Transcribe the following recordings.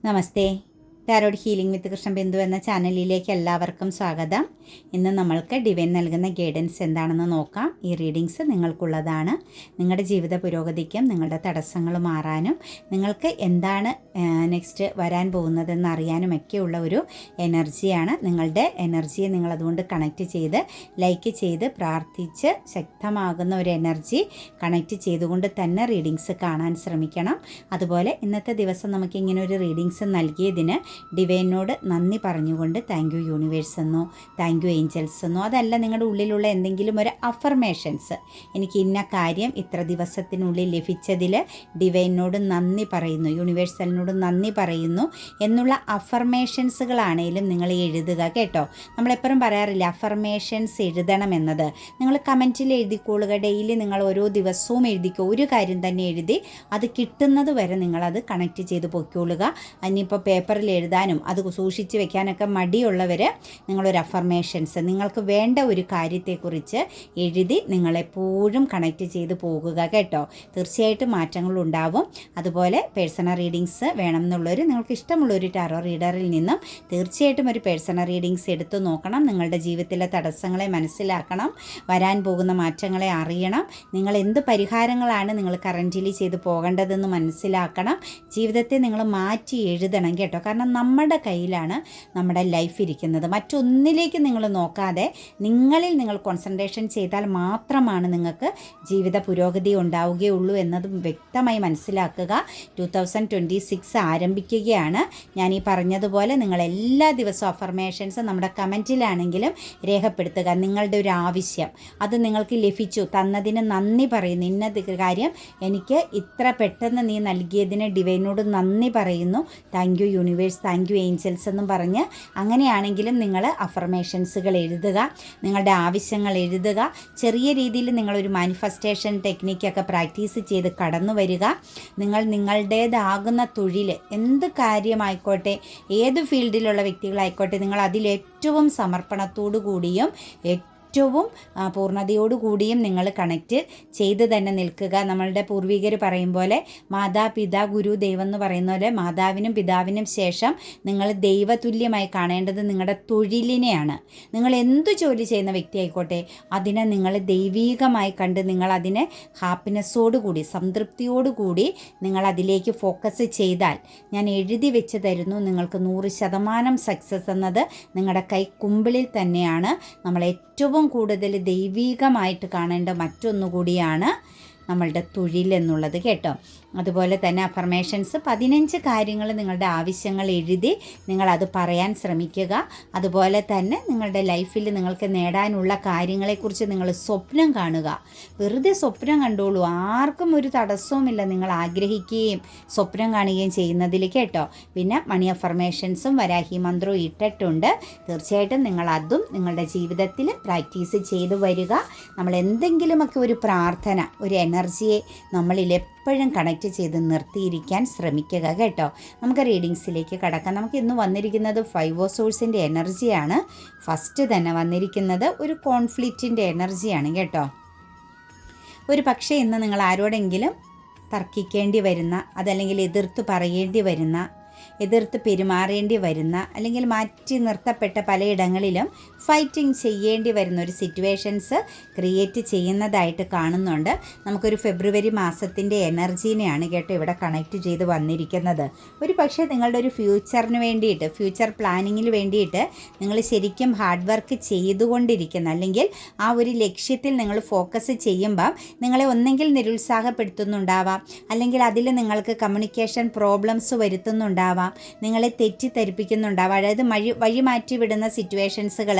നമസ്തേ. Tarot healing വിത്ത് കൃഷ്ണബിന്ദു എന്ന ചാനലിലേക്ക് എല്ലാവർക്കും സ്വാഗതം. ഇന്ന് നമ്മൾക്ക് ഡിവൈൻ നൽകുന്ന ഗൈഡൻസ് എന്താണെന്ന് നോക്കാം. ഈ റീഡിങ്സ് നിങ്ങൾക്കുള്ളതാണ്. നിങ്ങളുടെ ജീവിത പുരോഗതിക്കും നിങ്ങളുടെ തടസ്സങ്ങൾ മാറാനും നിങ്ങൾക്ക് എന്താണ് നെക്സ്റ്റ് വരാൻ പോകുന്നതെന്ന് അറിയാനുമൊക്കെയുള്ള ഒരു എനർജിയാണ്. നിങ്ങളുടെ എനർജിയെ നിങ്ങളതുകൊണ്ട് കണക്റ്റ് ചെയ്ത് ലൈക്ക് ചെയ്ത് പ്രാർത്ഥിച്ച് ശക്തമാകുന്ന ഒരു എനർജി കണക്റ്റ് ചെയ്തുകൊണ്ട് തന്നെ റീഡിങ്സ് കാണാൻ ശ്രമിക്കണം. അതുപോലെ ഇന്നത്തെ ദിവസം നമുക്കിങ്ങനെ ഒരു റീഡിങ്സ് നൽകിയതിന് ഡിവൈനോട് നന്ദി പറഞ്ഞുകൊണ്ട് താങ്ക് യു യൂണിവേഴ്സ് എന്നോ താങ്ക് യു ഏഞ്ചൽസ് എന്നോ, അതല്ല നിങ്ങളുടെ ഉള്ളിലുള്ള എന്തെങ്കിലും ഒരു അഫർമേഷൻസ്, എനിക്ക് ഇന്ന കാര്യം ഇത്ര ദിവസത്തിനുള്ളിൽ ലഭിച്ചതിൽ ഡിവൈനോട് നന്ദി പറയുന്നു, യൂണിവേഴ്സലിനോട് നന്ദി പറയുന്നു എന്നുള്ള അഫർമേഷൻസുകളാണേലും നിങ്ങൾ എഴുതുക കേട്ടോ. നമ്മളെപ്പോഴും പറയാറില്ല അഫർമേഷൻസ് എഴുതണമെന്നത്. നിങ്ങൾ കമൻറ്റിൽ എഴുതിക്കോളുക. ഡെയിലി നിങ്ങൾ ഓരോ ദിവസവും എഴുതിക്കോ. ഒരു കാര്യം തന്നെ എഴുതി അത് കിട്ടുന്നത് വരെ നിങ്ങളത് കണക്റ്റ് ചെയ്ത് പൊയ്ക്കോളുക. ഇനിയിപ്പോൾ പേപ്പറിൽ എഴുതാനും അത് സൂക്ഷിച്ച് വെക്കാനൊക്കെ മടിയുള്ളവർ നിങ്ങളൊരു അഫർമേഷൻസ് നിങ്ങൾക്ക് വേണ്ട ഒരു കാര്യത്തെക്കുറിച്ച് എഴുതി നിങ്ങളെപ്പോഴും കണക്റ്റ് ചെയ്ത് പോകുക കേട്ടോ. തീർച്ചയായിട്ടും മാറ്റങ്ങളുണ്ടാവും. അതുപോലെ പേഴ്സണൽ റീഡിങ്സ് വേണം എന്നുള്ളവർ നിങ്ങൾക്ക് ഇഷ്ടമുള്ളൊരു ടാറോ റീഡറിൽ നിന്നും തീർച്ചയായിട്ടും ഒരു പേഴ്സണൽ റീഡിങ്സ് എടുത്തു നോക്കണം. നിങ്ങളുടെ ജീവിതത്തിലെ തടസ്സങ്ങളെ മനസ്സിലാക്കണം, വരാൻ പോകുന്ന മാറ്റങ്ങളെ അറിയണം, നിങ്ങൾ എന്ത് പരിഹാരങ്ങളാണ് നിങ്ങൾ കറൻറ്റിലി ചെയ്ത് പോകേണ്ടതെന്ന് മനസ്സിലാക്കണം. ജീവിതത്തെ നിങ്ങൾ മാറ്റി എഴുതണം കേട്ടോ. കാരണം നമ്മുടെ കയ്യിലാണ് നമ്മുടെ ലൈഫ് ഇരിക്കുന്നത്. മറ്റൊന്നിലേക്ക് നിങ്ങൾ നോക്കാതെ നിങ്ങളിൽ നിങ്ങൾ കോൺസെൻട്രേഷൻ ചെയ്താൽ മാത്രമാണ് നിങ്ങൾക്ക് ജീവിത പുരോഗതി ഉണ്ടാവുകയുള്ളൂ എന്നതും വ്യക്തമായി മനസ്സിലാക്കുക. 2026 ആരംഭിക്കുകയാണ്. ഞാൻ ഈ പറഞ്ഞതുപോലെ നിങ്ങൾ എല്ലാ ദിവസവും അഫർമേഷൻസ് നമ്മുടെ കമൻറ്റിലാണെങ്കിലും രേഖപ്പെടുത്തുക. നിങ്ങളുടെ ഒരു ആവശ്യം അത് നിങ്ങൾക്ക് ലഭിച്ചു, തന്നതിന് നന്ദി പറയുന്നു. ഇന്ന കാര്യം എനിക്ക് ഇത്ര പെട്ടെന്ന് നീ നൽകിയതിന് ഡിവൈനോട് നന്ദി പറയുന്നു, thank you universe, thank you Angeles എന്നും പറഞ്ഞ് അങ്ങനെയാണെങ്കിലും നിങ്ങൾ അഫർമേഷൻസുകൾ എഴുതുക, നിങ്ങളുടെ ആവശ്യങ്ങൾ എഴുതുക. ചെറിയ രീതിയിൽ നിങ്ങളൊരു മാനിഫെസ്റ്റേഷൻ ടെക്നിക്കൊക്കെ പ്രാക്ടീസ് ചെയ്ത് കടന്നു വരിക. നിങ്ങൾ നിങ്ങളുടേതാകുന്ന തൊഴിൽ എന്ത് കാര്യമായിക്കോട്ടെ, ഏത് ഫീൽഡിലുള്ള വ്യക്തികളായിക്കോട്ടെ, നിങ്ങൾ അതിലേറ്റവും സമർപ്പണത്തോടു കൂടിയും ഏറ്റവും പൂർണ്ണതയോടുകൂടിയും നിങ്ങൾ കണക്റ്റ് ചെയ്ത് തന്നെ നിൽക്കുക. നമ്മളുടെ പൂർവികർ പറയും പോലെ മാതാപിതാ ഗുരു ദൈവം എന്ന് പറയുന്ന പോലെ മാതാവിനും പിതാവിനും ശേഷം നിങ്ങൾ ദൈവതുല്യമായി കാണേണ്ടത് നിങ്ങളുടെ തൊഴിലിനെയാണ്. നിങ്ങൾ എന്തു ജോലി ചെയ്യുന്ന വ്യക്തി ആയിക്കോട്ടെ അതിനെ നിങ്ങൾ ദൈവീകമായി കണ്ട് നിങ്ങൾ അതിനെ ഹാപ്പിനെസ്സോടുകൂടി സംതൃപ്തിയോടുകൂടി നിങ്ങൾ അതിലേക്ക് ഫോക്കസ് ചെയ്താൽ ഞാൻ എഴുതി വെച്ച് തരുന്നു, നിങ്ങൾക്ക് 100% സക്സസ് എന്നത് നിങ്ങളുടെ കൈക്കുമ്പിളിൽ തന്നെയാണ്. നമ്മൾ ഏറ്റവും കൂടുതൽ ദൈവീകമായിട്ട് കാണേണ്ട മറ്റൊന്നുകൂടിയാണ് നമ്മളുടെ തൊഴിൽ എന്നുള്ളത് കേട്ടോ. അതുപോലെ തന്നെ അഫർമേഷൻസ് 15 കാര്യങ്ങൾ നിങ്ങളുടെ ആവശ്യങ്ങൾ എഴുതി നിങ്ങളത് പറയാൻ ശ്രമിക്കുക. അതുപോലെ തന്നെ നിങ്ങളുടെ ലൈഫിൽ നിങ്ങൾക്ക് നേടാനുള്ള കാര്യങ്ങളെക്കുറിച്ച് നിങ്ങൾ സ്വപ്നം കാണുക. വെറുതെ സ്വപ്നം കണ്ടോളൂ, ആർക്കും ഒരു തടസ്സവുമില്ല നിങ്ങൾ ആഗ്രഹിക്കുകയും സ്വപ്നം കാണുകയും ചെയ്യുന്നതിൽ കേട്ടോ. പിന്നെ മണി അഫർമേഷൻസും വരാഹി മന്ത്രവും ഇട്ടിട്ടുണ്ട്. തീർച്ചയായിട്ടും നിങ്ങളതും നിങ്ങളുടെ ജീവിതത്തിൽ പ്രാക്ടീസ് ചെയ്തു വരിക. നമ്മൾ എന്തെങ്കിലുമൊക്കെ ഒരു പ്രാർത്ഥന, ഒരു എനർജിയെ നമ്മളിൽ എപ്പോഴും കണക്റ്റ് ചെയ്ത് നിർത്തിയിരിക്കാൻ ശ്രമിക്കുക കേട്ടോ. നമുക്ക് റീഡിങ്സിലേക്ക് കടക്കാം. നമുക്ക് ഇന്ന് വന്നിരിക്കുന്നത് 5 ഓഫ് സോഴ്സിൻ്റെ എനർജിയാണ്. ഫസ്റ്റ് തന്നെ വന്നിരിക്കുന്നത് ഒരു കോൺഫ്ലിക്റ്റിൻ്റെ എനർജിയാണ് കേട്ടോ. ഒരു പക്ഷേ ഇന്ന് നിങ്ങൾ ആരോടെങ്കിലും തർക്കിക്കേണ്ടി വരുന്ന, അതല്ലെങ്കിൽ എതിർത്ത് പറയേണ്ടി വരുന്ന, എതിർത്ത് പെരുമാറേണ്ടി വരുന്ന, അല്ലെങ്കിൽ മാറ്റി നിർത്തപ്പെട്ട പലയിടങ്ങളിലും ഫൈറ്റിംഗ് ചെയ്യേണ്ടി വരുന്ന ഒരു സിറ്റുവേഷൻസ് ക്രിയേറ്റ് ചെയ്യുന്നതായിട്ട് കാണുന്നുണ്ട്. നമുക്കൊരു ഫെബ്രുവരി മാസത്തിൻ്റെ എനർജീനെയാണ് കേട്ടോ ഇവിടെ കണക്റ്റ് ചെയ്ത് വന്നിരിക്കുന്നത്. ഒരു പക്ഷേ നിങ്ങളുടെ ഒരു ഫ്യൂച്ചറിന് വേണ്ടിയിട്ട്, ഫ്യൂച്ചർ പ്ലാനിങ്ങിന് വേണ്ടിയിട്ട് നിങ്ങൾ ശരിക്കും ഹാർഡ് വർക്ക് ചെയ്തുകൊണ്ടിരിക്കുന്ന, അല്ലെങ്കിൽ ആ ഒരു ലക്ഷ്യത്തിൽ നിങ്ങൾ ഫോക്കസ് ചെയ്യുമ്പം നിങ്ങളെ ഒന്നെങ്കിൽ നിരുത്സാഹപ്പെടുത്തുന്നുണ്ടാവാം, അല്ലെങ്കിൽ അതിൽ നിങ്ങൾക്ക് കമ്മ്യൂണിക്കേഷൻ പ്രോബ്ലംസ് വരുത്തുന്നുണ്ടാവാം, നിങ്ങളെ തെറ്റിദ്ധരിപ്പിക്കുന്നുണ്ടാവാം. അതായത് വഴി മാറ്റി വിടുന്ന സിറ്റുവേഷൻസുകൾ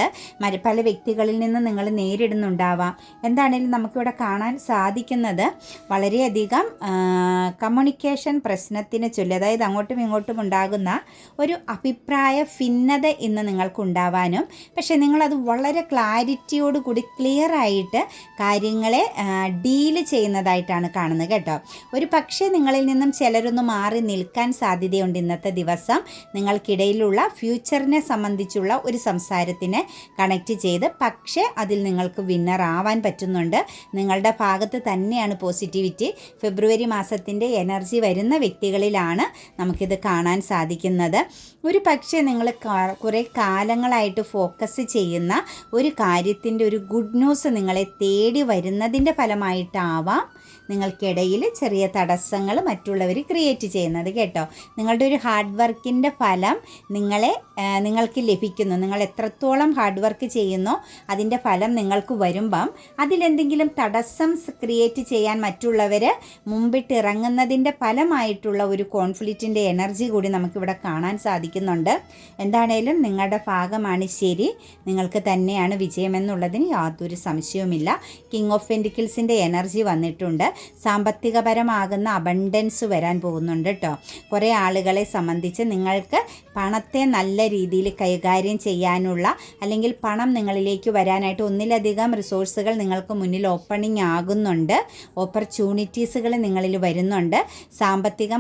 പല വ്യക്തികളിൽ നിന്ന് നിങ്ങൾ നേരിടുന്നുണ്ടാവാം. എന്താണെങ്കിലും നമുക്കിവിടെ കാണാൻ സാധിക്കുന്നത് വളരെയധികം കമ്മ്യൂണിക്കേഷൻ പ്രശ്നത്തിന് ചൊല്ലി, അതായത് അങ്ങോട്ടും ഇങ്ങോട്ടും ഉണ്ടാകുന്ന ഒരു അഭിപ്രായ ഭിന്നത ഇന്ന് നിങ്ങൾക്കുണ്ടാവാനും, പക്ഷേ നിങ്ങളത് വളരെ ക്ലാരിറ്റിയോടുകൂടി ക്ലിയറായിട്ട് കാര്യങ്ങളെ ഡീല് ചെയ്യുന്നതായിട്ടാണ് കാണുന്നത് കേട്ടോ. ഒരു പക്ഷേ നിങ്ങളിൽ നിന്നും ചിലരൊന്ന് മാറി നിൽക്കാൻ സാധ്യതയുണ്ട് ഇന്നത്തെ ഇന്നത്തെ ദിവസം നിങ്ങൾക്കിടയിലുള്ള ഫ്യൂച്ചറിനെ സംബന്ധിച്ചുള്ള ഒരു സംസാരത്തിനെ കണക്റ്റ് ചെയ്ത്, പക്ഷേ അതിൽ നിങ്ങൾക്ക് വിന്നർ ആവാൻ പറ്റുന്നുണ്ട്. നിങ്ങളുടെ ഭാഗത്ത് തന്നെയാണ് പോസിറ്റിവിറ്റി. ഫെബ്രുവരി മാസത്തിൻ്റെ എനർജി വരുന്ന വ്യക്തികളിലാണ് നമുക്കിത് കാണാൻ സാധിക്കുന്നത്. ഒരു പക്ഷേ നിങ്ങൾ കുറേ കാലങ്ങളായിട്ട് ഫോക്കസ് ചെയ്യുന്ന ഒരു കാര്യത്തിൻ്റെ ഒരു ഗുഡ് ന്യൂസ് നിങ്ങളെ തേടി വരുന്നതിൻ്റെ ഫലമായിട്ടാവാം നിങ്ങൾക്കിടയിൽ ചെറിയ തടസ്സങ്ങൾ മറ്റുള്ളവർ ക്രിയേറ്റ് ചെയ്യുന്നത് കേട്ടോ. നിങ്ങളുടെ ഒരു ഹാർഡ് വർക്കിൻ്റെ ഫലം നിങ്ങൾക്ക് ലഭിക്കുന്നു. നിങ്ങൾ എത്രത്തോളം ഹാർഡ് വർക്ക് ചെയ്യുന്നോ അതിൻ്റെ ഫലം നിങ്ങൾക്ക് വരുമ്പം അതിലെന്തെങ്കിലും തടസ്സം ക്രിയേറ്റ് ചെയ്യാൻ മറ്റുള്ളവർ മുമ്പിട്ടിറങ്ങുന്നതിൻ്റെ ഫലമായിട്ടുള്ള ഒരു കോൺഫ്ലിക്റ്റിൻ്റെ എനർജി കൂടി നമുക്കിവിടെ കാണാൻ സാധിക്കുന്നുണ്ട്. എന്താണേലും നിങ്ങളുടെ ഭാഗമാണ് ശരി, നിങ്ങൾക്ക് തന്നെയാണ് വിജയമെന്നുള്ളതിന് യാതൊരു സംശയവുമില്ല. കിങ് ഓഫ് പെൻറ്റിക്കിൾസിൻ്റെ എനർജി വന്നിട്ടുണ്ട്. സാമ്പത്തികപരമാകുന്ന അബണ്ടൻസ് വരാൻ പോകുന്നുണ്ട് കേട്ടോ. കുറേ ആളുകളെ സംബന്ധിച്ച് നിങ്ങൾക്ക് പണത്തെ നല്ല രീതിയിൽ കൈകാര്യം ചെയ്യാനുള്ള, അല്ലെങ്കിൽ പണം നിങ്ങളിലേക്ക് വരാനായിട്ട് ഒന്നിലധികം റിസോഴ്സുകൾ നിങ്ങൾക്ക് മുന്നിൽ ഓപ്പണിംഗ് ആകുന്നുണ്ട്. ഓപ്പർച്യൂണിറ്റീസുകൾ നിങ്ങളിൽ വരുന്നുണ്ട്. സാമ്പത്തിക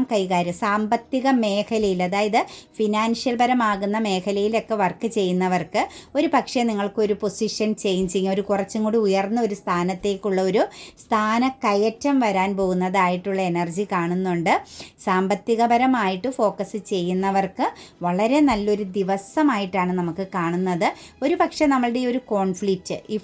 മേഖലയിൽ, അതായത് ഫിനാൻഷ്യൽ പരമാകുന്ന മേഖലയിലൊക്കെ വർക്ക് ചെയ്യുന്നവർക്ക് ഒരു പക്ഷേ നിങ്ങൾക്കൊരു പൊസിഷൻ ചേഞ്ചിങ്, ഒരു കുറച്ചും കൂടി ഉയർന്ന ഒരു സ്ഥാനത്തേക്കുള്ള ഒരു സ്ഥാനക്കയറ്റം വരാൻ പോകുന്നതായിട്ടുള്ള എനർജി കാണുന്നുണ്ട്. സാമ്പത്തികപരമായിട്ട് ഫോക്കസ് ചെയ്യുന്നവർക്ക് വളരെ നല്ലൊരു ദിവസമായിട്ടാണ് നമുക്ക് കാണുന്നത്. ഒരു പക്ഷേ നമ്മളുടെ ഈ ഒരു കോൺഫ്ലിക്റ്റ്, ഈ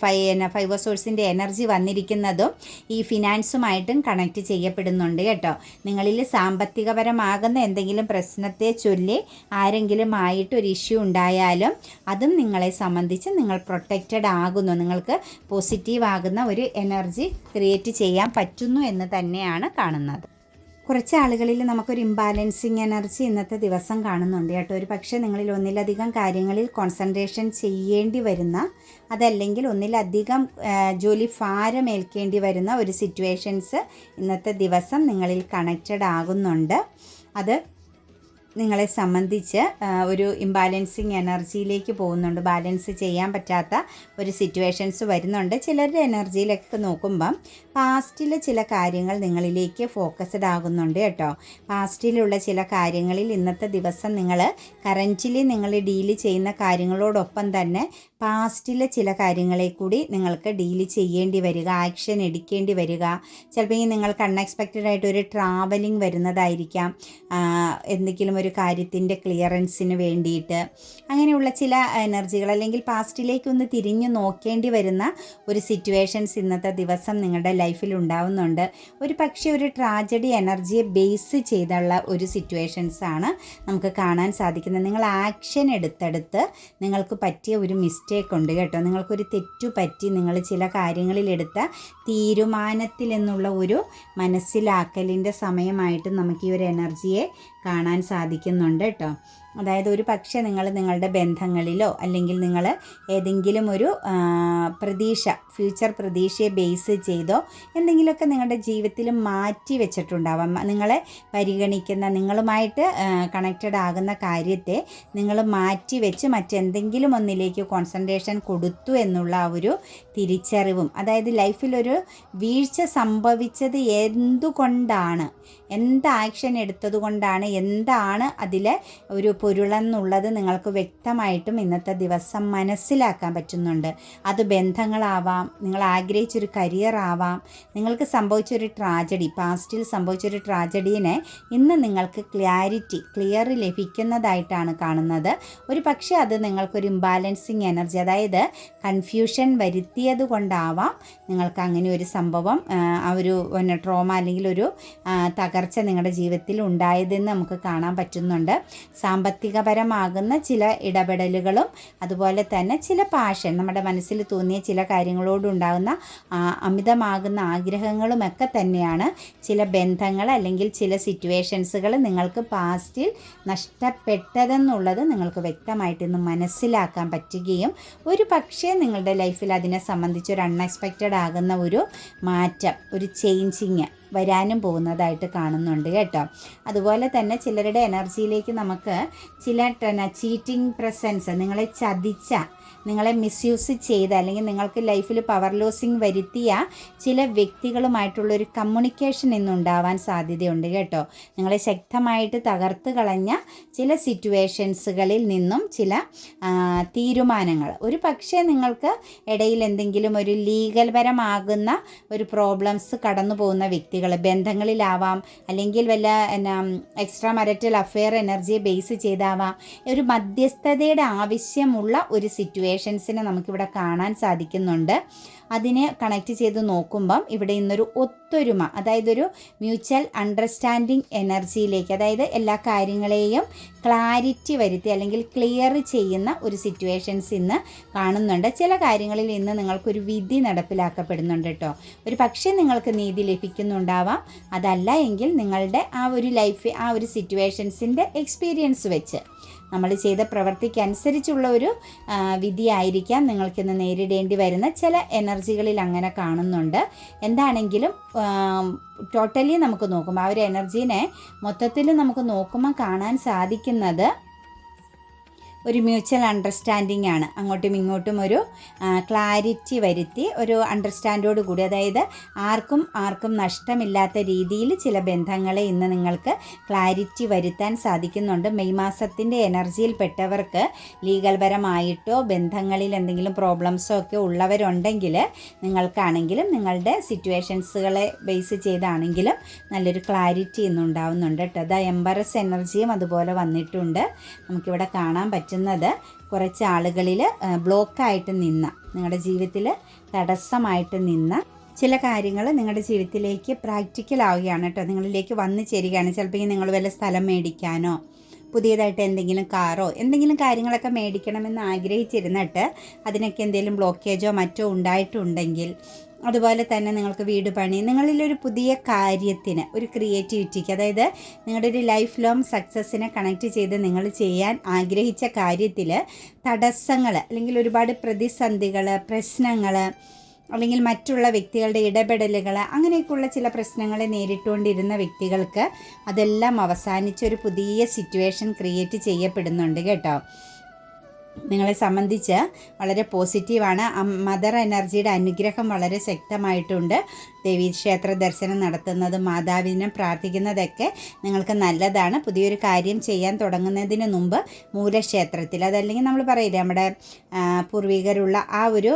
ഫൈവ് സോഴ്സിൻ്റെ എനർജി വന്നിരിക്കുന്നതും ഈ ഫിനാൻസുമായിട്ടും കണക്റ്റ് ചെയ്യപ്പെടുന്നുണ്ട് കേട്ടോ. നിങ്ങളിൽ സാമ്പത്തികപരമാകുന്ന എന്തെങ്കിലും പ്രശ്നത്തെ ചൊല്ലി ആരെങ്കിലും ആയിട്ട് ഒരു ഇഷ്യൂ ഉണ്ടായാലും അതും നിങ്ങളെ സംബന്ധിച്ച് നിങ്ങൾ പ്രൊട്ടക്റ്റഡ് ആകുന്നു. നിങ്ങൾക്ക് പോസിറ്റീവ് ആകുന്ന ഒരു എനർജി ക്രിയേറ്റ് ചെയ്യാൻ പറ്റുന്നു എന്ന് തന്നെയാണ് കാണുന്നത്. കുറച്ച് ആളുകളിൽ നമുക്കൊരു ഇംബാലൻസിങ് എനർജി ഇന്നത്തെ ദിവസം കാണുന്നുണ്ട് കേട്ടോ. ഒരു പക്ഷേ നിങ്ങളിൽ ഒന്നിലധികം കാര്യങ്ങളിൽ കോൺസെൻട്രേഷൻ ചെയ്യേണ്ടി വരുന്ന, അതല്ലെങ്കിൽ ഒന്നിലധികം ജോലി ഭാരമേൽക്കേണ്ടി വരുന്ന ഒരു സിറ്റുവേഷൻസ് ഇന്നത്തെ ദിവസം നിങ്ങളിൽ കണക്റ്റഡ് ആകുന്നുണ്ട്. അത് നിങ്ങളെ സംബന്ധിച്ച് ഒരു ഇംബാലൻസിങ് എനർജിയിലേക്ക് പോകുന്നുണ്ട്. ബാലൻസ് ചെയ്യാൻ പറ്റാത്ത ഒരു സിറ്റുവേഷൻസ് വരുന്നുണ്ട്. ചിലരുടെ എനർജിയിലൊക്കെ നോക്കുമ്പം പാസ്റ്റിലെ ചില കാര്യങ്ങൾ നിങ്ങളിലേക്ക് ഫോക്കസ്ഡ് ആകുന്നുണ്ട് കേട്ടോ. പാസ്റ്റിലുള്ള ചില കാര്യങ്ങളിൽ ഇന്നത്തെ ദിവസം നിങ്ങൾ കറൻറ്റ്ലി നിങ്ങൾ ഡീല് ചെയ്യുന്ന കാര്യങ്ങളോടൊപ്പം തന്നെ പാസ്റ്റിലെ ചില കാര്യങ്ങളെ കൂടി നിങ്ങൾക്ക് ഡീല് ചെയ്യേണ്ടി വരിക, ആക്ഷൻ എടുക്കേണ്ടി വരിക. ചിലപ്പോൾ നിങ്ങൾക്ക് അൺഎക്സ്പെക്റ്റഡ് ആയിട്ട് ഒരു ട്രാവലിംഗ് വരുന്നതായിരിക്കാം, എന്തെങ്കിലും ഒരു കാര്യത്തിൻ്റെ ക്ലിയറൻസിന് വേണ്ടിയിട്ട്. അങ്ങനെയുള്ള ചില എനർജികൾ, അല്ലെങ്കിൽ പാസ്റ്റിലേക്കൊന്ന് തിരിഞ്ഞു നോക്കേണ്ടി വരുന്ന ഒരു സിറ്റുവേഷൻസ് ഇന്നത്തെ ദിവസം നിങ്ങളുടെ ലൈഫിൽ ഉണ്ടാവുന്നുണ്ട്. ഒരു പക്ഷേ ഒരു ട്രാജഡി എനർജിയെ ബേസ് ചെയ്തുള്ള ഒരു സിറ്റുവേഷൻസാണ് നമുക്ക് കാണാൻ സാധിക്കുന്നത്. നിങ്ങൾ ആക്ഷൻ എടുത്തെടുത്ത് നിങ്ങൾക്ക് പറ്റിയ ഒരു മിസ്റ്റേക്ക് ഉണ്ട് കേട്ടോ. നിങ്ങൾക്കൊരു തെറ്റു പറ്റി, നിങ്ങൾ ചില കാര്യങ്ങളിലെടുത്ത തീരുമാനത്തിൽ എന്നുള്ള ഒരു മനസ്സിലാക്കലിൻ്റെ സമയമായിട്ട് നമുക്ക് ഈ ഒരു എനർജിയെ കാണാൻ സാധിക്കുന്നുണ്ട് കേട്ടോ. അതായത് ഒരു പക്ഷേ നിങ്ങളുടെ ബന്ധങ്ങളിലോ, അല്ലെങ്കിൽ നിങ്ങൾ ഏതെങ്കിലും ഒരു ഫ്യൂച്ചർ പ്രതീക്ഷയെ ബേസ് ചെയ്തോ എന്തെങ്കിലുമൊക്കെ നിങ്ങളുടെ ജീവിതത്തിൽ മാറ്റി വെച്ചിട്ടുണ്ടാവാം. നിങ്ങളെ പരിഗണിക്കുന്ന, നിങ്ങളുമായിട്ട് കണക്റ്റഡ് ആകുന്ന കാര്യത്തെ നിങ്ങൾ മാറ്റി വെച്ച് മറ്റെന്തെങ്കിലും ഒന്നിലേക്ക് കോൺസെൻട്രേഷൻ കൊടുത്തു എന്നുള്ള ആ ഒരു തിരിച്ചറിവും, അതായത് ലൈഫിലൊരു വീഴ്ച സംഭവിച്ചത് എന്തുകൊണ്ടാണ്, എന്ത് ആക്ഷൻ എടുത്തത് കൊണ്ടാണ്, എന്താണ് അതിലെ ഒരു പൊരുളെന്നുള്ളത് നിങ്ങൾക്ക് വ്യക്തമായിട്ടും ഇന്നത്തെ ദിവസം മനസ്സിലാക്കാൻ പറ്റുന്നുണ്ട്. അത് ബന്ധങ്ങളാവാം, നിങ്ങൾ ആഗ്രഹിച്ചൊരു കരിയർ ആവാം, നിങ്ങൾക്ക് സംഭവിച്ചൊരു ട്രാജഡി, പാസ്റ്റിൽ സംഭവിച്ചൊരു ട്രാജഡീനെ ഇന്ന് നിങ്ങൾക്ക് ക്ലിയർ ലഭിക്കുന്നതായിട്ടാണ് കാണുന്നത്. ഒരു പക്ഷേ അത് നിങ്ങൾക്കൊരു ഇംബാലൻസിങ് എനർജി, അതായത് കൺഫ്യൂഷൻ വരുത്തിയത് കൊണ്ടാവാം നിങ്ങൾക്ക് അങ്ങനെ ഒരു സംഭവം, ആ ഒരു ട്രോമ അല്ലെങ്കിൽ ഒരു തകർച്ച നിങ്ങളുടെ ജീവിതത്തിൽ ഉണ്ടായതെന്ന് നമുക്ക് കാണാൻ പറ്റുന്നുണ്ട്. സാമ്പത്തികപരമാകുന്ന ചില ഇടപെടലുകളും അതുപോലെ തന്നെ ചില പാഷൻ, നമ്മുടെ മനസ്സിൽ തോന്നിയ ചില കാര്യങ്ങളോടുണ്ടാകുന്ന അമിതമാകുന്ന ആഗ്രഹങ്ങളുമൊക്കെ തന്നെയാണ് ചില ബന്ധങ്ങൾ അല്ലെങ്കിൽ ചില സിറ്റുവേഷൻസുകൾ നിങ്ങൾക്ക് പാസ്റ്റിൽ നഷ്ടപ്പെട്ടതെന്നുള്ളത് നിങ്ങൾക്ക് വ്യക്തമായിട്ട് ഇന്ന് മനസ്സിലാക്കാൻ പറ്റുകയും ഒരു പക്ഷേ നിങ്ങളുടെ ലൈഫിൽ അതിനെ സംബന്ധിച്ച് ഒരു അൺഎക്സ്പെക്റ്റഡ് ആകുന്ന ഒരു മാറ്റം, ഒരു ചേഞ്ചിങ് വരാനും പോകുന്നതായിട്ട് കാണുന്നുണ്ട് കേട്ടോ. അതുപോലെ തന്നെ ചിലരുടെ എനർജിയിലേക്ക് നമുക്ക് ചില ചീറ്റിംഗ് പ്രസൻസ്, നിങ്ങളെ ചതിച്ച നിങ്ങളെ മിസ്യൂസ് ചെയ്ത അല്ലെങ്കിൽ നിങ്ങൾക്ക് ലൈഫിൽ പവർ ലോസിങ് വരുത്തിയ ചില വ്യക്തികളുമായിട്ടുള്ളൊരു കമ്മ്യൂണിക്കേഷൻ ഇന്നുണ്ടാവാൻ സാധ്യതയുണ്ട് കേട്ടോ. നിങ്ങളെ ശക്തമായിട്ട് തകർത്ത് കളഞ്ഞ ചില സിറ്റുവേഷൻസുകളിൽ നിന്നും ചില തീരുമാനങ്ങൾ, ഒരു പക്ഷേ നിങ്ങൾക്ക് ഇടയിൽ എന്തെങ്കിലും ഒരു ലീഗൽ പരമാകുന്ന ഒരു പ്രോബ്ലംസ് കടന്നു പോകുന്ന വ്യക്തികൾ ബന്ധങ്ങളിലാവാം, അല്ലെങ്കിൽ വല്ല എക്സ്ട്രാ മാരിറ്റൽ അഫെയർ എനർജിയെ ബേസ് ചെയ്താവാം. ഒരു മധ്യസ്ഥതയുടെ ആവശ്യമുള്ള ഒരു സിറ്റുവേഷൻസിനെ നമുക്കിവിടെ കാണാൻ സാധിക്കുന്നുണ്ട്. അതിനെ കണക്റ്റ് ചെയ്ത് നോക്കുമ്പം ഇവിടെ ഇന്നൊരു ഒത്തൊരുമ, അതായത് ഒരു മ്യൂച്വൽ അണ്ടർസ്റ്റാൻഡിങ് എനർജിയിലേക്ക്, അതായത് എല്ലാ കാര്യങ്ങളെയും ക്ലാരിറ്റി വരുത്തി അല്ലെങ്കിൽ ക്ലിയർ ചെയ്യുന്ന ഒരു സിറ്റുവേഷൻസ് ഇന്ന് കാണുന്നുണ്ട്. ചില കാര്യങ്ങളിൽ ഇന്ന് നിങ്ങൾക്കൊരു വിധി നടപ്പിലാക്കപ്പെടുന്നുണ്ട് കേട്ടോ. ഒരു പക്ഷേ നിങ്ങൾക്ക് നീതി ലഭിക്കുന്നുണ്ടാവാം, അതല്ല എങ്കിൽ നിങ്ങളുടെ ആ ഒരു ലൈഫ്, ആ ഒരു സിറ്റുവേഷൻസിൻ്റെ എക്സ്പീരിയൻസ് വെച്ച് നമ്മൾ ചെയ്ത പ്രവൃത്തിക്കനുസരിച്ചുള്ള ഒരു വിധിയായിരിക്കാം നിങ്ങൾക്കിന്ന് നേരിടേണ്ടി വരുന്ന ചില എനർജികളിൽ അങ്ങനെ കാണുന്നുണ്ട്. എന്താണെങ്കിലും ടോട്ടലി നമുക്ക് നോക്കുമ്പോൾ ആ ഒരു എനർജീനെ മൊത്തത്തിൽ നമുക്ക് നോക്കുമ്പോൾ കാണാൻ സാധിക്കുന്നത് ഒരു മ്യൂച്വൽ അണ്ടർസ്റ്റാൻഡിംഗ് ആണ്. അങ്ങോട്ടും ഇങ്ങോട്ടും ഒരു ക്ലാരിറ്റി വരുത്തി ഒരു അണ്ടർസ്റ്റാൻഡോട് കൂടി, അതായത് ആർക്കും നഷ്ടമില്ലാത്ത രീതിയിൽ ചില ബന്ധങ്ങളെ ഇന്ന് നിങ്ങൾക്ക് ക്ലാരിറ്റി വരുത്താൻ സാധിക്കുന്നുണ്ട്. മെയ് മാസത്തിൻ്റെ എനർജിയിൽ പെട്ടവർക്ക് ലീഗൽ പരമായിട്ടോ ബന്ധങ്ങളിൽ എന്തെങ്കിലും പ്രോബ്ലംസോ ഒക്കെ ഉള്ളവരുണ്ടെങ്കിൽ നിങ്ങൾക്കാണെങ്കിലും നിങ്ങളുടെ സിറ്റുവേഷൻസുകളെ ബേസ് ചെയ്താണെങ്കിലും നല്ലൊരു ക്ലാരിറ്റി ഇന്നുണ്ടാവുന്നുണ്ട് കേട്ടോ. ദ എംബറസ് എനർജിയും അതുപോലെ വന്നിട്ടുണ്ട്. നമുക്കിവിടെ കാണാൻ പറ്റുന്നത് കുറച്ച് ആളുകളിൽ ബ്ലോക്കായിട്ട് നിന്ന, നിങ്ങളുടെ ജീവിതത്തിൽ തടസ്സമായിട്ട് നിന്ന ചില കാര്യങ്ങൾ നിങ്ങളുടെ ജീവിതത്തിലേക്ക് പ്രാക്ടിക്കൽ ആവുകയാണ് കേട്ടോ, നിങ്ങളിലേക്ക് വന്നു ചേരുകയാണ്. ചിലപ്പോൾ നിങ്ങൾ വല്ല സ്ഥലം മേടിക്കാനോ പുതിയതായിട്ട് എന്തെങ്കിലും കാറോ എന്തെങ്കിലും കാര്യങ്ങളൊക്കെ മേടിക്കണമെന്ന് ആഗ്രഹിച്ചിരുന്നിട്ട് അതിനൊക്കെ എന്തെങ്കിലും ബ്ലോക്കേജോ മറ്റോ ഉണ്ടായിട്ടുണ്ടെങ്കിൽ, അതുപോലെ തന്നെ നിങ്ങൾക്ക് വീട് പണി, നിങ്ങളിലൊരു പുതിയ കാര്യത്തിന്, ഒരു ക്രിയേറ്റിവിറ്റിക്ക്, അതായത് നിങ്ങളുടെ ഒരു ലൈഫ് ലോങ് സക്സസ്സിനെ കണക്റ്റ് ചെയ്ത് നിങ്ങൾ ചെയ്യാൻ ആഗ്രഹിച്ച കാര്യത്തിൽ തടസ്സങ്ങൾ അല്ലെങ്കിൽ ഒരുപാട് പ്രതിസന്ധികൾ, പ്രശ്നങ്ങൾ, അല്ലെങ്കിൽ മറ്റുള്ള വ്യക്തികളുടെ ഇടപെടലുകൾ, അങ്ങനെയൊക്കെയുള്ള ചില പ്രശ്നങ്ങളെ നേരിട്ടുകൊണ്ടിരുന്ന വ്യക്തികൾക്ക് അതെല്ലാം അവസാനിച്ചൊരു പുതിയ സിറ്റുവേഷൻ ക്രിയേറ്റ് ചെയ്യപ്പെടുന്നുണ്ട് കേട്ടോ. നിങ്ങളെ സംബന്ധിച്ച് വളരെ പോസിറ്റീവാണ്. മദർ എനർജിയുടെ അനുഗ്രഹം വളരെ ശക്തമായിട്ടുണ്ട്. ദേവീക്ഷേത്ര ദർശനം നടത്തുന്നത്, മാതാവിനെ പ്രാർത്ഥിക്കുന്നതൊക്കെ നിങ്ങൾക്ക് നല്ലതാണ്. പുതിയൊരു കാര്യം ചെയ്യാൻ തുടങ്ങുന്നതിന് മുമ്പ് മൂലക്ഷേത്രത്തിൽ, അതല്ലെങ്കിൽ നമ്മൾ പറയില്ലേ നമ്മുടെ പൂർവികരുള്ള ആ ഒരു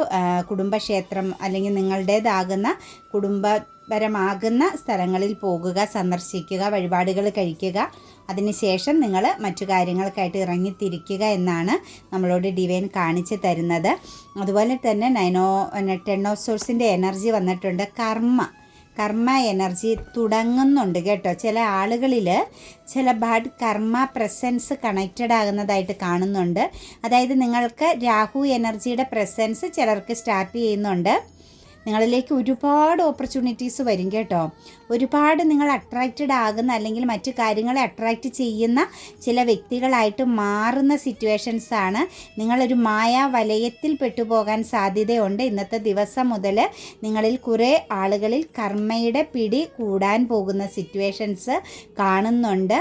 കുടുംബക്ഷേത്രം അല്ലെങ്കിൽ നിങ്ങളുടേതാകുന്ന കുടുംബപരമാകുന്ന സ്ഥലങ്ങളിൽ പോകുക, സന്ദർശിക്കുക, വഴിപാടുകൾ കഴിക്കുക. അതിനുശേഷം നിങ്ങൾ മറ്റു കാര്യങ്ങൾക്കായിട്ട് ഇറങ്ങിത്തിരിക്കുക എന്നാണ് നമ്മളോട് ഡിവൈൻ കാണിച്ചു തരുന്നത്. അതുപോലെ തന്നെ 10 ഓഫ് സോഴ്സിൻ്റെ എനർജി വന്നിട്ടുണ്ട്. കർമ്മ എനർജി തുടങ്ങുന്നുണ്ട് കേട്ടോ. ചില ആളുകളിൽ ചില ബാഡ് കർമ്മ പ്രസൻസ് കണക്റ്റഡ് ആകുന്നതായിട്ട് കാണുന്നുണ്ട്. അതായത് നിങ്ങൾക്ക് രാഹു എനർജിയുടെ പ്രസൻസ് ചിലർക്ക് സ്റ്റാർട്ട് ചെയ്യുന്നുണ്ട്. നിങ്ങളിലേക്ക് ഒരുപാട് ഓപ്പർച്യൂണിറ്റീസ് വരും കേട്ടോ. ഒരുപാട് നിങ്ങൾ അട്രാക്റ്റഡ് ആകുന്ന അല്ലെങ്കിൽ മറ്റു കാര്യങ്ങളെ അട്രാക്റ്റ് ചെയ്യുന്ന ചില വ്യക്തികളായിട്ട് മാറുന്ന സിറ്റുവേഷൻസാണ്. നിങ്ങളൊരു മായാ വലയത്തിൽ പെട്ടുപോകാൻ സാധ്യതയുണ്ട്. ഇന്നത്തെ ദിവസം മുതൽ നിങ്ങളിൽ കുറേ ആളുകളിൽ കർമ്മയുടെ പിടി കൂടാൻ പോകുന്ന സിറ്റുവേഷൻസ് കാണുന്നുണ്ട്.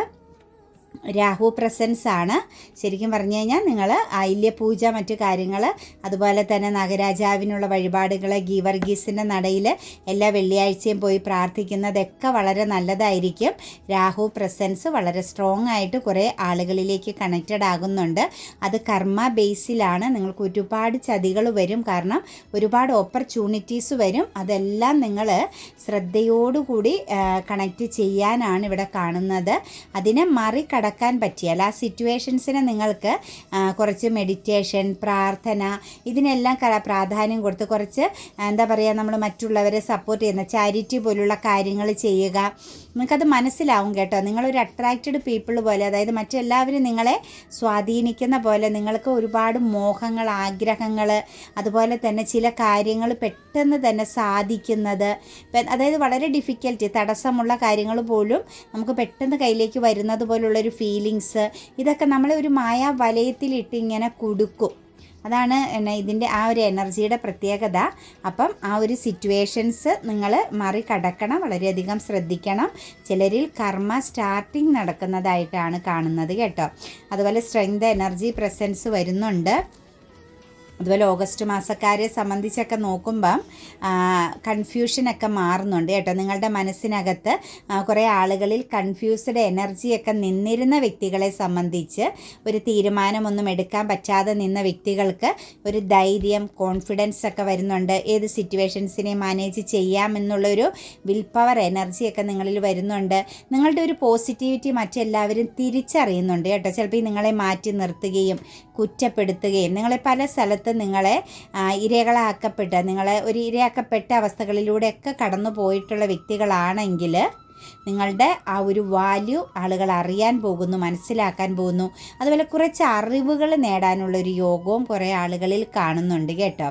രാഹു പ്രസൻസ് ആണ്. ശരിക്കും പറഞ്ഞു കഴിഞ്ഞാൽ നിങ്ങൾ ആയില്യപൂജ, മറ്റു കാര്യങ്ങൾ, അതുപോലെ തന്നെ നാഗരാജാവിനുള്ള വഴിപാടുകൾ, ഗീവർഗീസിൻ്റെ നടയിൽ എല്ലാ വെള്ളിയാഴ്ചയും പോയി പ്രാർത്ഥിക്കുന്നതൊക്കെ വളരെ നല്ലതായിരിക്കും. രാഹു പ്രസൻസ് വളരെ സ്ട്രോങ് ആയിട്ട് കുറേ ആളുകളിലേക്ക് കണക്റ്റഡ് ആകുന്നുണ്ട്. അത് കർമ്മ ബേസിലാണ്. നിങ്ങൾക്ക് ഒരുപാട് ചതികൾ വരും, കാരണം ഒരുപാട് ഓപ്പർച്യൂണിറ്റീസ് വരും. അതെല്ലാം നിങ്ങൾ ശ്രദ്ധയോടുകൂടി കണക്റ്റ് ചെയ്യാനാണ് ഇവിടെ കാണുന്നത്. അതിനെ മറികടക്കാൻ പറ്റിയാൽ ആ സിറ്റുവേഷൻസിനെ നിങ്ങൾക്ക് കുറച്ച് മെഡിറ്റേഷൻ, പ്രാർത്ഥന, ഇതിനെല്ലാം പ്രാധാന്യം കൊടുത്ത് കുറച്ച് എന്താ പറയുക, നമ്മൾ മറ്റുള്ളവരെ സപ്പോർട്ട് ചെയ്യുന്ന ചാരിറ്റി പോലുള്ള കാര്യങ്ങൾ ചെയ്യുക. നിങ്ങൾക്കത് മനസ്സിലാവും കേട്ടോ. നിങ്ങളൊരു അട്രാക്റ്റഡ് പീപ്പിൾ പോലെ, അതായത് മറ്റെല്ലാവരും നിങ്ങളെ സ്വാധീനിക്കുന്ന പോലെ നിങ്ങൾക്ക് ഒരുപാട് മോഹങ്ങൾ, ആഗ്രഹങ്ങൾ, അതുപോലെ തന്നെ ചില കാര്യങ്ങൾ പെട്ടെന്ന് തന്നെ സാധിക്കുന്നത്, അതായത് വളരെ ഡിഫിക്കൽട്ടി, തടസ്സമുള്ള കാര്യങ്ങൾ പോലും നമുക്ക് പെട്ടെന്ന് കയ്യിലേക്ക് വരുന്നത് പോലുള്ളൊരു ഫീലിങ്സ്, ഇതൊക്കെ നമ്മളെ ഒരു മായാ വലയത്തിലിട്ട് ഇങ്ങനെ കൊടുക്കും. അതാണ് ഇതിൻ്റെ ആ ഒരു എനർജിയുടെ പ്രത്യേകത. അപ്പം ആ ഒരു സിറ്റുവേഷൻസ് നിങ്ങൾ മറികടക്കണം, വളരെയധികം ശ്രദ്ധിക്കണം. ചിലരിൽ കർമ്മ സ്റ്റാർട്ടിങ് നടക്കുന്നതായിട്ടാണ് കാണുന്നത് കേട്ടോ. അതുപോലെ സ്ട്രെങ്ത് എനർജി പ്രസൻസ് വരുന്നുണ്ട്. അതുപോലെ ഓഗസ്റ്റ് മാസക്കാരെ സംബന്ധിച്ചൊക്കെ നോക്കുമ്പം കൺഫ്യൂഷനൊക്കെ മാറുന്നുണ്ട് കേട്ടോ. നിങ്ങളുടെ മനസ്സിനകത്ത് കുറേ ആളുകളിൽ കൺഫ്യൂസ്ഡ് എനർജിയൊക്കെ നിന്നിരുന്ന വ്യക്തികളെ സംബന്ധിച്ച് ഒരു തീരുമാനമൊന്നും എടുക്കാൻ പറ്റാതെ നിന്ന വ്യക്തികൾക്ക് ഒരു ധൈര്യം, കോൺഫിഡൻസ് ഒക്കെ വരുന്നുണ്ട്. ഏത് സിറ്റുവേഷൻസിനെ മാനേജ് ചെയ്യാമെന്നുള്ളൊരു വിൽ പവർ എനർജിയൊക്കെ നിങ്ങളിൽ വരുന്നുണ്ട്. നിങ്ങളുടെ ഒരു പോസിറ്റിവിറ്റി മറ്റെല്ലാവരും തിരിച്ചറിയുന്നുണ്ട് കേട്ടോ. ചിലപ്പോൾ നിങ്ങളെ മാറ്റി നിർത്തുകയും കുറ്റപ്പെടുത്തുകയും നിങ്ങളെ പല സ്ഥലത്തും നിങ്ങളെ നിങ്ങളെ ഒരു ഇരയാക്കപ്പെട്ട അവസ്ഥകളിലൂടെയൊക്കെ കടന്നു പോയിട്ടുള്ള വ്യക്തികളാണെങ്കിൽ നിങ്ങളുടെ ആ ഒരു വാല്യൂ ആളുകൾ അറിയാൻ പോകുന്നു, മനസ്സിലാക്കാൻ പോകുന്നു. അതുപോലെ കുറച്ച് അറിവുകൾ നേടാനുള്ളൊരു യോഗവും കുറേ ആളുകളിൽ കാണുന്നുണ്ട് കേട്ടോ.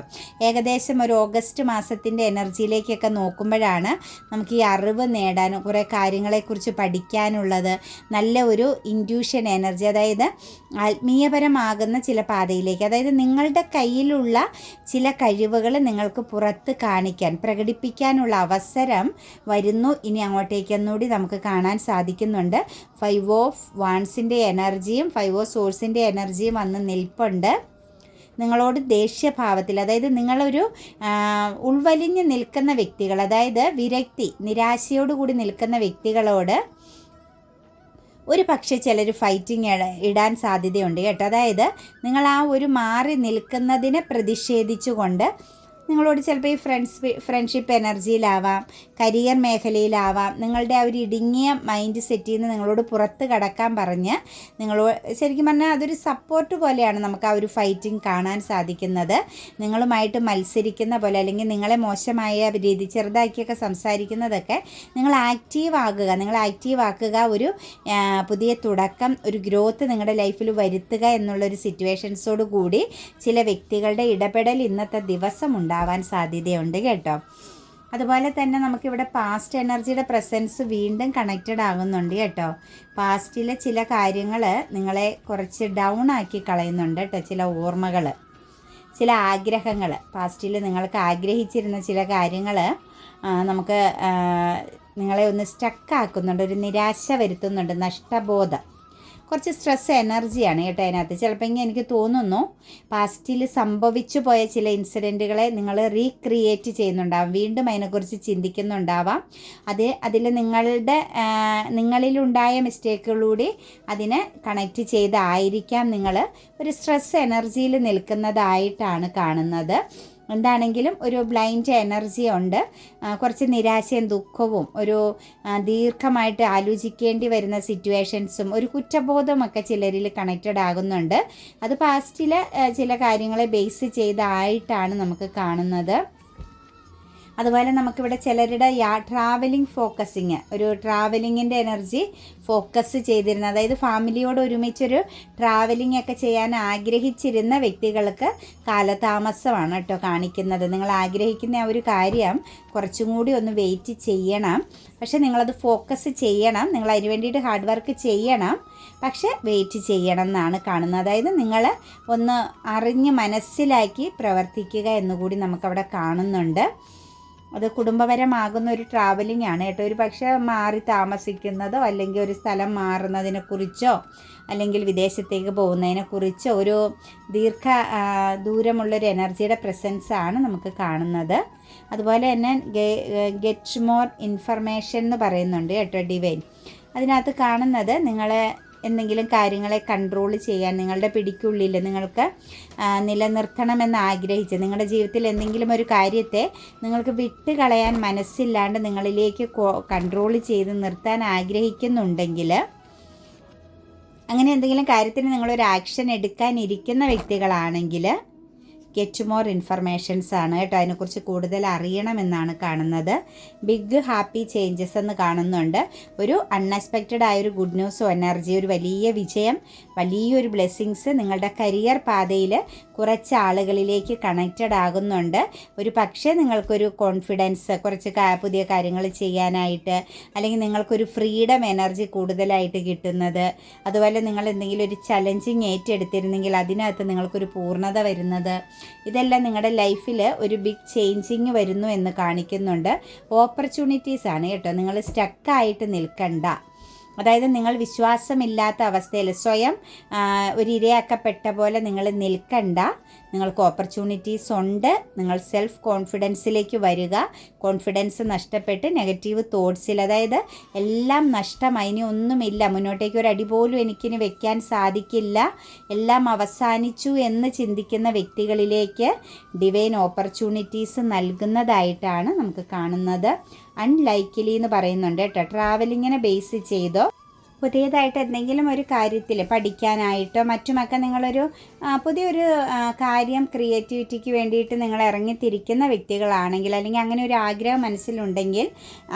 ഏകദേശം ഒരു ഓഗസ്റ്റ് മാസത്തിൻ്റെ എനർജിയിലേക്കൊക്കെ നോക്കുമ്പോഴാണ് നമുക്ക് ഈ അറിവ് നേടാനും കുറേ കാര്യങ്ങളെക്കുറിച്ച് പഠിക്കാനുള്ളത്. നല്ല ഒരു ഇൻറ്റ്യൂഷൻ എനർജി, അതായത് ആത്മീയപരമാകുന്ന ചില പാതയിലേക്ക്, അതായത് നിങ്ങളുടെ കയ്യിലുള്ള ചില കഴിവുകൾ നിങ്ങൾക്ക് പുറത്ത് കാണിക്കാൻ, പ്രകടിപ്പിക്കാനുള്ള അവസരം വരുന്നു ഇനി അങ്ങോട്ടേക്ക് എന്നൂടി നമുക്ക് കാണാൻ സാധിക്കുന്നുണ്ട്. 5 ഓഫ് വാൻസിൻ്റെ എനർജിയും 5 ഓഫ് സോഴ്സിൻ്റെ എനർജിയും വന്ന് നിൽപ്പുണ്ട്. നിങ്ങളോട് ദേഷ്യഭാവത്തിൽ, അതായത് നിങ്ങളൊരു ഉൾവലിഞ്ഞ് നിൽക്കുന്ന വ്യക്തികൾ, അതായത് വിരക്തി, നിരാശയോടുകൂടി നിൽക്കുന്ന വ്യക്തികളോട് ഒരു പക്ഷേ ചിലർ ഫൈറ്റിംഗ് ഇടാൻ സാധ്യതയുണ്ട് കേട്ടോ. അതായത് നിങ്ങൾ ആ ഒരു മാറി നിൽക്കുന്നതിനെ പ്രതിഷേധിച്ചുകൊണ്ട് നിങ്ങളോട് ചിലപ്പോൾ ഈ ഫ്രണ്ട്ഷിപ്പ് എനർജിയിലാവാം, കരിയർ മേഖലയിലാവാം, നിങ്ങളുടെ ആ ഒരു ഇടുങ്ങിയ മൈൻഡ് സെറ്റിൽ നിന്ന് നിങ്ങളോട് പുറത്ത് കടക്കാൻ പറഞ്ഞ് ശരിക്കും പറഞ്ഞാൽ അതൊരു സപ്പോർട്ട് പോലെയാണ് നമുക്ക് ആ ഒരു ഫൈറ്റിംഗ് കാണാൻ സാധിക്കുന്നത്. നിങ്ങളുമായിട്ട് മത്സരിക്കുന്ന പോലെ, അല്ലെങ്കിൽ നിങ്ങളെ മോശമായ രീതി ചെറുതാക്കിയൊക്കെ സംസാരിക്കുന്നതൊക്കെ നിങ്ങൾ ആക്റ്റീവ് ആക്കുക, ഒരു പുതിയ തുടക്കം, ഒരു ഗ്രോത്ത് നിങ്ങളുടെ ലൈഫിൽ വരുത്തുക എന്നുള്ളൊരു സിറ്റുവേഷൻസോട് കൂടി ചില വ്യക്തികളുടെ ഇടപെടൽ ഇന്നത്തെ ദിവസം ഉണ്ടാവാൻ സാധ്യതയുണ്ട് കേട്ടോ. അതുപോലെ തന്നെ നമുക്കിവിടെ പാസ്റ്റ് എനർജിയുടെ പ്രസൻസ് വീണ്ടും കണക്റ്റഡ് ആകുന്നുണ്ട് കേട്ടോ. പാസ്റ്റിലെ ചില കാര്യങ്ങൾ നിങ്ങളെ കുറച്ച് ഡൗൺ ആക്കി കളയുന്നുണ്ട് കേട്ടോ. ചില ഓർമ്മകൾ, ചില ആഗ്രഹങ്ങൾ, പാസ്റ്റിൽ നിങ്ങൾക്ക് ആഗ്രഹിച്ചിരുന്ന ചില കാര്യങ്ങൾ നമുക്ക് നിങ്ങളെ ഒന്ന് സ്റ്റക്കാക്കുന്നുണ്ട്, ഒരു നിരാശ വരുത്തുന്നുണ്ട്, നഷ്ടബോധം, കുറച്ച് സ്ട്രെസ് എനർജിയാണ് കേട്ടോ അതിനകത്ത്. ചിലപ്പോൾ എനിക്ക് തോന്നുന്നു പാസ്റ്റിൽ സംഭവിച്ചു പോയ ചില ഇൻസിഡൻറ്റുകളെ നിങ്ങൾ റീക്രിയേറ്റ് ചെയ്യുന്നുണ്ടാവാം, വീണ്ടും അതിനെക്കുറിച്ച് ചിന്തിക്കുന്നുണ്ടാവാം. അതിൽ നിങ്ങളിലുണ്ടായ മിസ്റ്റേക്കുകളൂടി അതിനെ കണക്റ്റ് ചെയ്തായിരിക്കാം നിങ്ങൾ ഒരു സ്ട്രെസ് എനർജിയിൽ നിൽക്കുന്നതായിട്ടാണ് കാണുന്നത്. എന്താണെങ്കിലും ഒരു ബ്ലൈൻഡ് എനർജി ഉണ്ട്, കുറച്ച് നിരാശയും ദുഃഖവും, ഒരു ദീർഘമായിട്ട് ആലോചിക്കേണ്ടി വരുന്ന സിറ്റുവേഷൻസും, ഒരു കുറ്റബോധമൊക്കെ ചിലരിൽ കണക്റ്റഡ് ആകുന്നുണ്ട്. അത് പാസ്റ്റിലെ ചില കാര്യങ്ങളെ ബേസ് ചെയ്തായിട്ടാണ് നമുക്ക് കാണുന്നത്. അതുപോലെ നമുക്കിവിടെ ചിലരുടെ ട്രാവലിംഗ് ഫോക്കസിങ്, ഒരു ട്രാവലിങ്ങിൻ്റെ എനർജി ഫോക്കസ് ചെയ്തിരുന്ന, അതായത് ഫാമിലിയോട് ഒരുമിച്ചൊരു ട്രാവലിംഗ് ഒക്കെ ചെയ്യാൻ ആഗ്രഹിച്ചിരുന്ന വ്യക്തികൾക്ക് കാലതാമസമാണ് കേട്ടോ കാണിക്കുന്നത്. നിങ്ങൾ ആഗ്രഹിക്കുന്ന ആ ഒരു കാര്യം കുറച്ചും കൂടി ഒന്ന് വെയിറ്റ് ചെയ്യണം, പക്ഷേ നിങ്ങളത് ഫോക്കസ് ചെയ്യണം, നിങ്ങൾ അതിന് വേണ്ടിയിട്ട് ഹാർഡ് വർക്ക് ചെയ്യണം, പക്ഷേ വെയിറ്റ് ചെയ്യണം എന്നാണ് കാണുന്നത്. അതായത് നിങ്ങൾ ഒന്ന് അറിഞ്ഞ് മനസ്സിലാക്കി പ്രവർത്തിക്കുക എന്നുകൂടി നമുക്കവിടെ കാണുന്നുണ്ട്. അത് കുടുംബപരമാകുന്ന ഒരു ട്രാവലിംഗ് ആണ് കേട്ടോ. ഒരു പക്ഷേ മാറി താമസിക്കുന്നതോ അല്ലെങ്കിൽ ഒരു സ്ഥലം മാറുന്നതിനെക്കുറിച്ചോ അല്ലെങ്കിൽ വിദേശത്തേക്ക് പോകുന്നതിനെക്കുറിച്ചോ ഒരു ദൂരമുള്ളൊരു എനർജിയുടെ പ്രസൻസാണ് നമുക്ക് കാണുന്നത്. അതുപോലെ തന്നെ ഗെറ്റ് മോർ ഇൻഫർമേഷൻ എന്ന് പറയുന്നുണ്ട് കേട്ടോ ഡിവൈൻ. അതിനകത്ത് കാണുന്നത് നിങ്ങളെ എന്തെങ്കിലും കാര്യങ്ങളെ കൺട്രോൾ ചെയ്യാൻ, നിങ്ങളുടെ പിടിക്കുള്ളിൽ നിങ്ങൾക്ക് നിലനിർത്തണമെന്ന് ആഗ്രഹിച്ച്, നിങ്ങളുടെ ജീവിതത്തിൽ എന്തെങ്കിലും ഒരു കാര്യത്തെ നിങ്ങൾക്ക് വിട്ടുകളയാൻ മനസ്സില്ലാണ്ട് നിങ്ങളിലേക്ക് കൺട്രോൾ ചെയ്ത് നിർത്താൻ ആഗ്രഹിക്കുന്നുണ്ടെങ്കിൽ, അങ്ങനെ എന്തെങ്കിലും കാര്യത്തിന് നിങ്ങളൊരു ആക്ഷൻ എടുക്കാനിരിക്കുന്ന വ്യക്തികളാണെങ്കിൽ ഗെറ്റ് മോർ ഇൻഫർമേഷൻസ് ആണ് കേട്ടോ. അതിനെക്കുറിച്ച് കൂടുതൽ അറിയണമെന്നാണ് കാണുന്നത്. ബിഗ് ഹാപ്പി ചേഞ്ചസ് എന്ന് കാണുന്നുണ്ട്. ഒരു അൺഎക്സ്പെക്റ്റഡ് ആയൊരു ഗുഡ് ന്യൂസോ എനർജി, ഒരു വലിയ വിജയം, വലിയൊരു ബ്ലെസ്സിങ്സ് നിങ്ങളുടെ കരിയർ പാതയിൽ കുറച്ച് ആളുകളിലേക്ക് കണക്റ്റഡ് ആകുന്നുണ്ട്. ഒരു പക്ഷേ നിങ്ങൾക്കൊരു കോൺഫിഡൻസ്, കുറച്ച് പുതിയ കാര്യങ്ങൾ ചെയ്യാനായിട്ട്, അല്ലെങ്കിൽ നിങ്ങൾക്കൊരു ഫ്രീഡം എനർജി കൂടുതലായിട്ട് കിട്ടുന്നത്, അതുപോലെ നിങ്ങൾ എന്തെങ്കിലും ഒരു ചലഞ്ചിങ് ഏറ്റെടുത്തിരുന്നെങ്കിൽ അതിനകത്ത് നിങ്ങൾക്കൊരു പൂർണ്ണത വരുന്നത്, ഇതെല്ലാം നിങ്ങളുടെ ലൈഫിൽ ഒരു ബിഗ് ചേഞ്ചിങ് വരുന്നു എന്ന് കാണിക്കുന്നുണ്ട്. ഓപ്പർച്യൂണിറ്റീസ് ആണ് കേട്ടോ. നിങ്ങൾ സ്റ്റക്കായിട്ട് നിൽക്കണ്ട, അതായത് നിങ്ങൾ വിശ്വാസമില്ലാത്ത അവസ്ഥയിൽ സ്വയം ഒരു ഇരയാക്കപ്പെട്ട പോലെ നിങ്ങൾ നിൽക്കണ്ട. നിങ്ങൾക്ക് ഓപ്പർച്യൂണിറ്റീസ് ഉണ്ട്. നിങ്ങൾ സെൽഫ് കോൺഫിഡൻസിലേക്ക് വരിക. കോൺഫിഡൻസ് നഷ്ടപ്പെട്ട് നെഗറ്റീവ് തോട്ട്സിൽ, അതായത് എല്ലാം നഷ്ടമായി, ഇനി ഒന്നുമില്ല, മുന്നോട്ടേക്ക് ഒരു അടി പോലും എനിക്കിനി വെക്കാൻ സാധിക്കില്ല, എല്ലാം അവസാനിച്ചു എന്ന് ചിന്തിക്കുന്ന വ്യക്തികളിലേക്ക് ഡിവൈൻ ഓപ്പർച്യൂണിറ്റീസ് നൽകുന്നതായിട്ടാണ് നമുക്ക് കാണുന്നത്. അൺലൈക്കിലി എന്ന് പറയുന്നുണ്ട് കേട്ടോ. ട്രാവലിങ്ങിനെ ബേസ് ചെയ്തോ പുതിയതായിട്ട് എന്തെങ്കിലും ഒരു കാര്യത്തിൽ പഠിക്കാനായിട്ടോ മറ്റുമൊക്കെ നിങ്ങളൊരു പുതിയൊരു കാര്യം ക്രിയേറ്റിവിറ്റിക്ക് വേണ്ടിയിട്ട് നിങ്ങൾ ഇറങ്ങിത്തിരിക്കുന്ന വ്യക്തികളാണെങ്കിൽ, അല്ലെങ്കിൽ അങ്ങനെ ഒരു ആഗ്രഹം മനസ്സിലുണ്ടെങ്കിൽ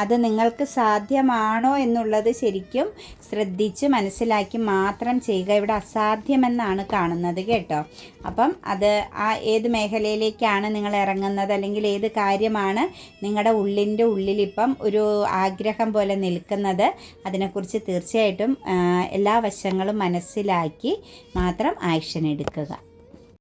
അത് നിങ്ങൾക്ക് സാധ്യമാണോ എന്നുള്ളത് ശരിക്കും ശ്രദ്ധിച്ച് മനസ്സിലാക്കി മാത്രം ചെയ്യുക. ഇവിടെ അസാധ്യമെന്നാണ് കാണുന്നത് കേട്ടോ. അപ്പം അത് ഏത് മേഖലയിലേക്കാണ് നിങ്ങൾ ഇറങ്ങുന്നത്, അല്ലെങ്കിൽ ഏത് കാര്യമാണ് നിങ്ങളുടെ ഉള്ളിൻ്റെ ഉള്ളിൽ ഇപ്പം ഒരു ആഗ്രഹം പോലെ നിൽക്കുന്നത്, അതിനെക്കുറിച്ച് തീർച്ചയായിട്ടും എല്ലാ വശങ്ങളും മനസ്സിലാക്കി മാത്രം ആക്ഷൻ എടുക്കുക.